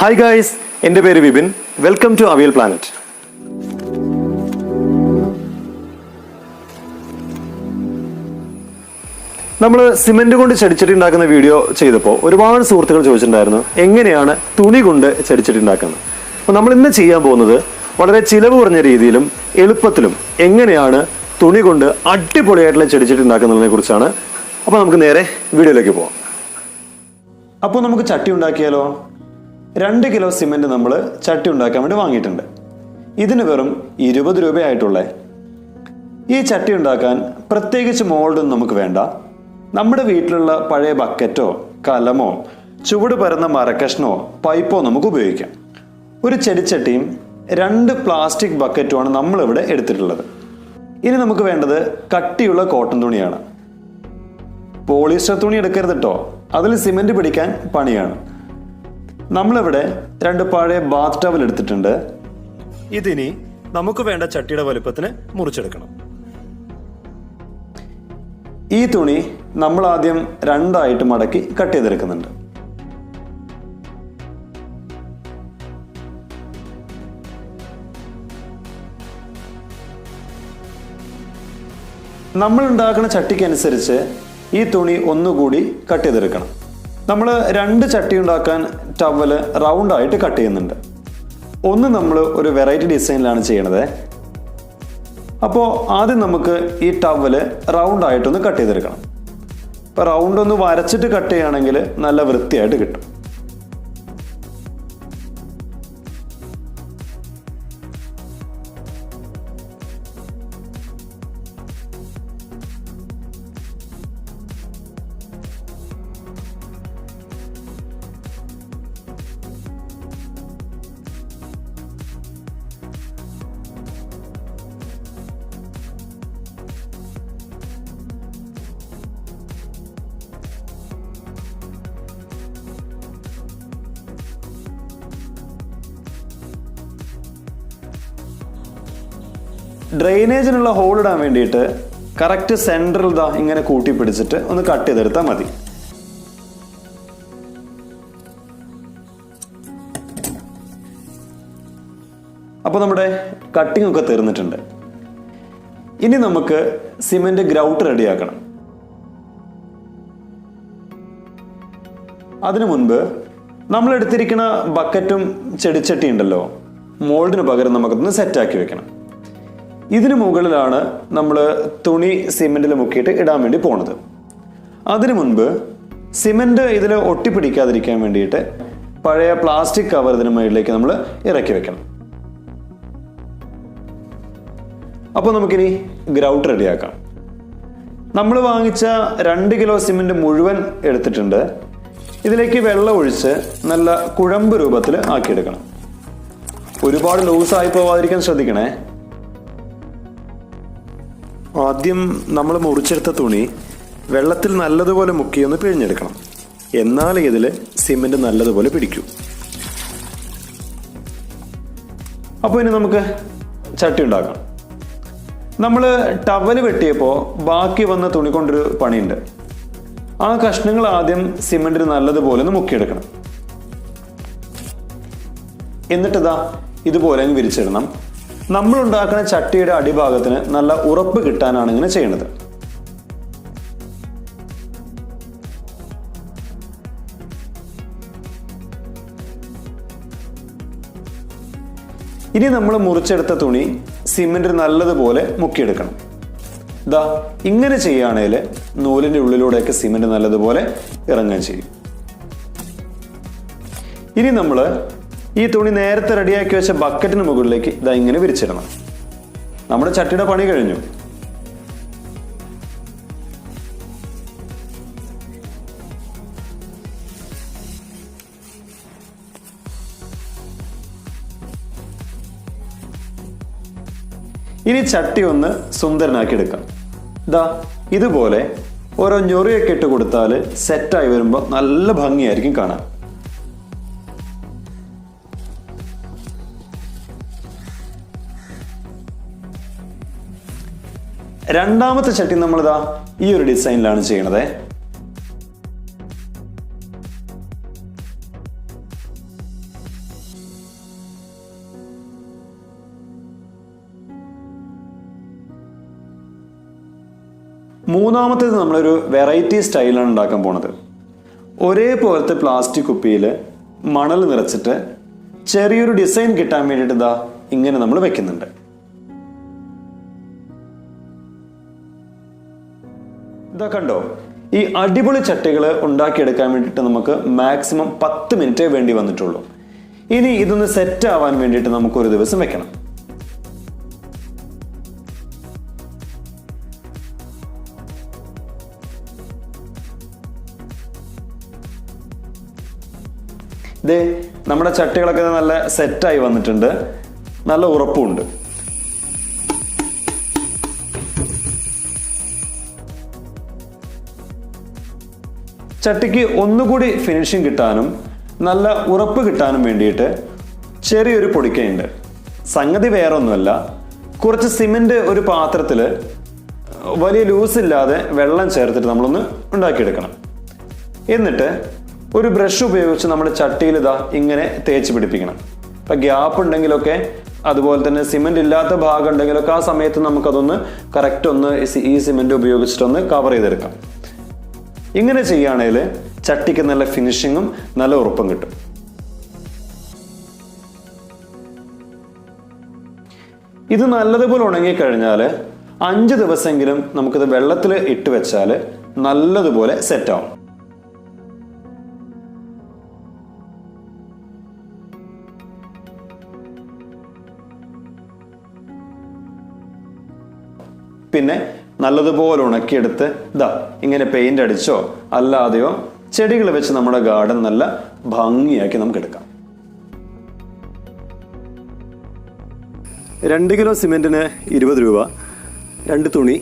Hi guys, എൻ്റെ പേര് Vipin. Welcome to Avial planet. നമ്മൾ സിമെന്റ് കൊണ്ട് ചെടിച്ചട്ടി ഉണ്ടാക്കുന്ന വീഡിയോ ചെയ്തപ്പോൾ ഒരുപാട് സുഹൃത്തുക്കൾ ചോദിച്ചിട്ടുണ്ടായിരുന്നു എങ്ങനെയാണ് തുണി കൊണ്ട് ചെടിച്ചട്ടി ഉണ്ടാക്കുന്നത്. അപ്പോൾ നമ്മൾ ഇന്ന് ചെയ്യാൻ പോകുന്നത് വളരെ ചിലവ് കുറഞ്ഞ രീതിയിലും എളുപ്പത്തിലും എങ്ങനെയാണ് തുണി കൊണ്ട് അടിപൊളിയായിട്ടുള്ള ചെടിച്ചട്ടി ഉണ്ടാക്കുന്നതിനെ കുറിച്ചാണ്. അപ്പോൾ നമുക്ക് നേരെ വീഡിയോയിലേക്ക് പോകാം. അപ്പോൾ നമുക്ക് ചട്ടി ഉണ്ടാക്കിയാലോ? 2 കിലോ സിമെന്റ് നമ്മൾ ചട്ടി ഉണ്ടാക്കാൻ വേണ്ടി വാങ്ങിയിട്ടുണ്ട്. ഇതിന് വെറും 20 രൂപയായിട്ടുള്ളേ. ഈ ചട്ടി ഉണ്ടാക്കാൻ പ്രത്യേകിച്ച് മോൾഡൊന്നും നമുക്ക് വേണ്ട. നമ്മുടെ വീട്ടിലുള്ള പഴയ ബക്കറ്റോ കലമോ ചുവട് പരന്ന മരക്കഷ്ണോ പൈപ്പോ നമുക്ക് ഉപയോഗിക്കാം. ഒരു ചെടിച്ചട്ടിയും 2 പ്ലാസ്റ്റിക് ബക്കറ്റുമാണ് നമ്മളിവിടെ എടുത്തിട്ടുള്ളത്. ഇനി നമുക്ക് വേണ്ടത് കട്ടിയുള്ള കോട്ടൺ തുണിയാണ്. പോളിസ്റ്റർ തുണി എടുക്കരുത് കേട്ടോ, അതിൽ സിമെന്റ് പിടിക്കാൻ പണിയാണ്. നമ്മളിവിടെ 2 പഴയ ബാത്ത് ടവൽ എടുത്തിട്ടുണ്ട്. ഇതിനി നമുക്ക് വേണ്ട ചട്ടിയുടെ വലുപ്പത്തിന് മുറിച്ചെടുക്കണം. ഈ തുണി നമ്മൾ ആദ്യം 2 ആയിട്ട് മടക്കി കട്ട് ചെയ്തെടുക്കുന്നുണ്ട്. നമ്മൾ ഉണ്ടാക്കുന്ന ചട്ടിക്കനുസരിച്ച് ഈ തുണി ഒന്നുകൂടി കട്ട് ചെയ്തെടുക്കണം. നമ്മൾ 2 ചട്ടി ഉണ്ടാക്കാൻ ടവല് റൗണ്ടായിട്ട് കട്ട് ചെയ്യുന്നുണ്ട്. ഒന്ന് നമ്മൾ ഒരു വെറൈറ്റി ഡിസൈനിലാണ് ചെയ്യണത്. അപ്പോൾ ആദ്യം നമുക്ക് ഈ ടവല് റൗണ്ടായിട്ടൊന്ന് കട്ട് ചെയ്തെടുക്കണം. അപ്പോൾ റൗണ്ട് ഒന്ന് വരച്ചിട്ട് കട്ട് ചെയ്യുകയാണെങ്കിൽ നല്ല വൃത്തിയായിട്ട് കിട്ടും. ഡ്രെയിനേജിനുള്ള ഹോൾ ഇടാൻ വേണ്ടിയിട്ട് കറക്റ്റ് സെൻട്രൽ ഇങ്ങനെ കൂട്ടി പിടിച്ചിട്ട് ഒന്ന് കട്ട് ചെയ്തെടുത്താൽ മതി. അപ്പോൾ നമ്മുടെ കട്ടിംഗ് ഒക്കെ തീർന്നിട്ടുണ്ട്. ഇനി നമുക്ക് സിമെന്റ് ഗ്രൗട്ട് റെഡിയാക്കണം. അതിനു മുൻപ് നമ്മൾ എടുത്തിരിക്കുന്ന ബക്കറ്റും ചെടിച്ചട്ടി ഉണ്ടല്ലോ, മോൾഡിന് പകരം നമുക്കൊന്ന് സെറ്റാക്കി വെക്കണം. ഇതിനു മുകളിലാണ് നമ്മൾ തുണി സിമെന്റിൽ മുക്കിയിട്ട് ഇടാൻ വേണ്ടി പോണത്. അതിനു മുൻപ് സിമെന്റ് ഇതിൽ ഒട്ടിപ്പിടിക്കാതിരിക്കാൻ വേണ്ടിയിട്ട് പഴയ പ്ലാസ്റ്റിക് കവർ ഇതിന് മുകളിലേക്ക് നമ്മൾ ഇറക്കി വെക്കണം. അപ്പോൾ നമുക്കിനി ഗ്രൗട്ട് റെഡിയാക്കാം. നമ്മൾ വാങ്ങിച്ച 2 കിലോ സിമെന്റ് മുഴുവൻ എടുത്തിട്ടുണ്ട്. ഇതിലേക്ക് വെള്ളം ഒഴിച്ച് നല്ല കുഴമ്പ് രൂപത്തിൽ ആക്കിയെടുക്കണം. ഒരുപാട് ലൂസായി പോവാതിരിക്കാൻ ശ്രദ്ധിക്കണേ. ആദ്യം നമ്മൾ മുറിച്ചെടുത്ത തുണി വെള്ളത്തിൽ നല്ലതുപോലെ മുക്കിയൊന്ന് പിഴിഞ്ഞെടുക്കണം. എന്നാൽ ഇതിൽ സിമെന്റ് നല്ലതുപോലെ പിടിക്കൂ. അപ്പോൾ ഇനി നമുക്ക് ചട്ടി ഉണ്ടാക്കാം. നമ്മൾ ടവല് വെട്ടിയപ്പോൾ ബാക്കി വന്ന തുണി കൊണ്ടൊരു പണിയുണ്ട്. ആ കഷ്ണങ്ങൾ ആദ്യം സിമെന്റിന് നല്ലതുപോലെ ഒന്ന് മുക്കിയെടുക്കണം. എന്നിട്ട് ഇതുപോലെ അങ്ങ് വിരിച്ചിടണം. നമ്മൾ ഉണ്ടാക്കുന്ന ചട്ടിയുടെ അടിഭാഗത്തിന് നല്ല ഉറപ്പ് കിട്ടാനാണ് ഇങ്ങനെ ചെയ്യുന്നത്. ഇനി നമ്മൾ മുറിച്ചെടുത്ത തുണി സിമെന്റിൽ നല്ലതുപോലെ മുക്കിയെടുക്കണം. ഇങ്ങനെ ചെയ്യുകയാണെങ്കിൽ നൂലിന്റെ ഉള്ളിലൂടെയൊക്കെ സിമെന്റ് നല്ലതുപോലെ ഇറങ്ങാൻ ചെയ്യും. ഇനി നമ്മൾ ഈ തുണി നേരത്തെ റെഡിയാക്കി വെച്ച ബക്കറ്റിന് മുകളിലേക്ക് ഇങ്ങനെ വിരിച്ചിടണം. നമ്മുടെ ചട്ടിയുടെ പണി കഴിഞ്ഞു. ഇനി ചട്ടി ഒന്ന് സുന്ദരനാക്കി എടുക്കാം. ഇതുപോലെ ഓരോ ഞൊറിയൊക്കെ ഇട്ട് കൊടുത്താൽ സെറ്റായി വരുമ്പോൾ നല്ല ഭംഗിയായിരിക്കും കാണാൻ. രണ്ടാമത്തെ ചട്ടി നമ്മളിതാ ഈ ഒരു ഡിസൈനിലാണ് ചെയ്യണത്. മൂന്നാമത്തേത് നമ്മളൊരു വെറൈറ്റി സ്റ്റൈലാണ് ഉണ്ടാക്കാൻ പോണത്. ഒരേപോലത്തെ പ്ലാസ്റ്റിക് കുപ്പിയിൽ മണൽ നിറച്ചിട്ട് ചെറിയൊരു ഡിസൈൻ കിട്ടാൻ വേണ്ടിയിട്ട് ഇതാ ഇങ്ങനെ നമ്മൾ വെക്കുന്നുണ്ട്. ഇതാ കണ്ടോ, ഈ അടിപൊളി ചട്ടികൾ ഉണ്ടാക്കിയെടുക്കാൻ വേണ്ടിയിട്ട് നമുക്ക് മാക്സിമം 10 മിനിറ്റേ വേണ്ടി വന്നിട്ടുള്ളൂ. ഇനി ഇതൊന്ന് സെറ്റ് ആവാൻ വേണ്ടിയിട്ട് നമുക്ക് ഒരു ദിവസം വെക്കണം. ദേ നമ്മുടെ ചട്ടികളൊക്കെ നല്ല സെറ്റായി വന്നിട്ടുണ്ട്, നല്ല ഉറപ്പുണ്ട്. ചട്ടിക്ക് ഒന്നുകൂടി ഫിനിഷിങ് കിട്ടാനും നല്ല ഉറപ്പ് കിട്ടാനും വേണ്ടിയിട്ട് ചെറിയൊരു പൊടിക്കയുണ്ട്. സംഗതി വേറെ ഒന്നുമല്ല, കുറച്ച് സിമെന്റ് ഒരു പാത്രത്തിൽ വലിയ ലൂസ് ഇല്ലാതെ വെള്ളം ചേർത്തിട്ട് നമ്മളൊന്ന് ഉണ്ടാക്കിയെടുക്കണം. എന്നിട്ട് ഒരു ബ്രഷ് ഉപയോഗിച്ച് നമ്മുടെ ചട്ടിയിൽ ഇതാ ഇങ്ങനെ തേച്ച് പിടിപ്പിക്കണം. അപ്പം ഗ്യാപ്പ് ഉണ്ടെങ്കിലൊക്കെ, അതുപോലെ തന്നെ സിമെന്റ് ഇല്ലാത്ത ഭാഗം ഉണ്ടെങ്കിലൊക്കെ ആ സമയത്ത് നമുക്കതൊന്ന് കറക്റ്റ് ഒന്ന് ഈ സിമെന്റ് ഉപയോഗിച്ചിട്ടൊന്ന് കവർ ചെയ്തെടുക്കാം. ഇങ്ങനെ ചെയ്യുകയാണെങ്കിൽ ചട്ടിക്ക് നല്ല ഫിനിഷിങ്ങും നല്ല ഉറപ്പും കിട്ടും. ഇത് നല്ലതുപോലെ ഉണങ്ങിക്കഴിഞ്ഞാൽ 5 ദിവസമെങ്കിലും നമുക്കിത് വെള്ളത്തിൽ ഇട്ട് വെച്ചാൽ നല്ലതുപോലെ സെറ്റാവും. പിന്നെ നല്ലതുപോലെ ഉണക്കിയെടുത്ത് ഇതാ ഇങ്ങനെ പെയിന്റ് അടിച്ചോ അല്ലാതെയോ ചെടികൾ വെച്ച് നമ്മുടെ ഗാർഡൻ നല്ല ഭംഗിയാക്കി നമുക്ക് എടുക്കാം. 2 കിലോ സിമെന്റിന് 20 രൂപ, 2 തുണി,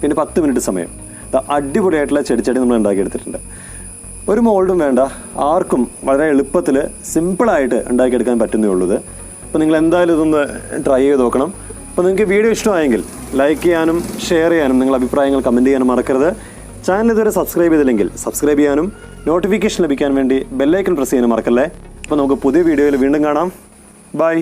പിന്നെ 10 മിനിറ്റ് സമയം. അടിപൊളിയായിട്ടുള്ള ചെടിച്ചട്ടി നമ്മൾ ഉണ്ടാക്കിയെടുത്തിട്ടുണ്ട്. ഒരു മോൾഡും വേണ്ട, ആർക്കും വളരെ എളുപ്പത്തിൽ സിമ്പിളായിട്ട് ഉണ്ടാക്കിയെടുക്കാൻ പറ്റുന്നേ ഉള്ളത്. അപ്പോൾ നിങ്ങൾ എന്തായാലും ഇതൊന്ന് ട്രൈ ചെയ്ത് നോക്കണം. അപ്പോൾ നിങ്ങൾക്ക് വീഡിയോ ഇഷ്ടമായെങ്കിൽ ലൈക്ക് ചെയ്യാനും ഷെയർ ചെയ്യാനും നിങ്ങളുടെ അഭിപ്രായങ്ങൾ കമൻറ്റ് ചെയ്യാനും മറക്കരുത്. ചാനൽ ഇതുവരെ സബ്സ്ക്രൈബ് ചെയ്തില്ലെങ്കിൽ സബ്സ്ക്രൈബ് ചെയ്യാനും നോട്ടിഫിക്കേഷൻ ലഭിക്കാൻ വേണ്ടി ബെല്ലൈക്കൺ പ്രസ് ചെയ്യാനും മറക്കല്ലേ. അപ്പോൾ നമുക്ക് പുതിയ വീഡിയോയിൽ വീണ്ടും കാണാം. ബൈ.